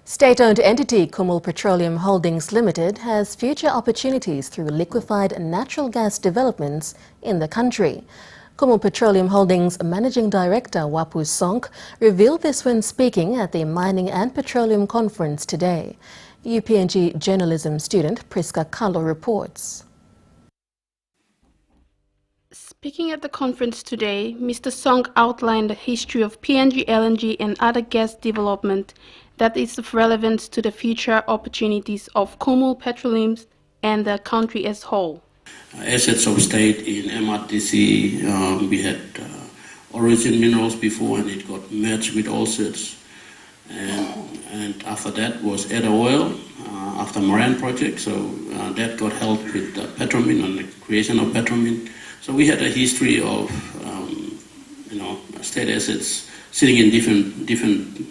State-owned entity Kumul Petroleum Holdings Limited has future opportunities through liquefied natural gas developments in the country. Kumul Petroleum Holdings Managing Director Wapu Sonk revealed this when speaking at the Mining and Petroleum Conference today. UPNG journalism student Priska Kalo reports. Speaking at the conference today, Mr. Sonk outlined the history of PNG LNG and other gas development that is of relevance to the future opportunities of Kumul Petroleum and the country as a whole. Assets of state in MRTC, we had Origin Minerals before, and it got merged with Allsearch. And after that was Edda Oil, after Moran project, so that got held with Petromin and the creation of Petromin. So we had a history of state assets sitting in different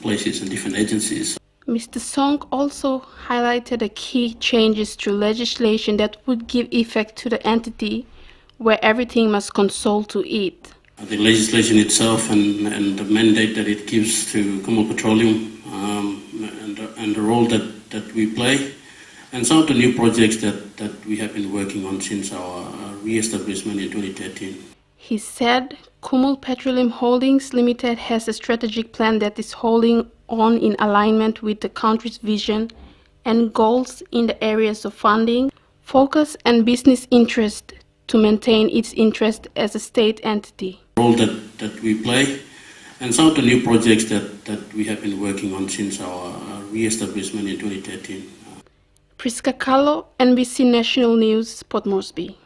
places and different agencies. Mr. Sonk also highlighted the key changes to legislation that would give effect to the entity where everything must console to it. The legislation itself and the mandate that it gives to Kumul Petroleum and the role that we play, and some of the new projects that we have been working on since our re-establishment in 2013. He said Kumul Petroleum Holdings Limited has a strategic plan that is holding on in alignment with the country's vision and goals in the areas of funding, focus and business interest to maintain its interest as a state entity. The role that we play, and some of the new projects that we have been working on since our re-establishment in 2013. Priska Kalo, NBC National News, Port Moresby.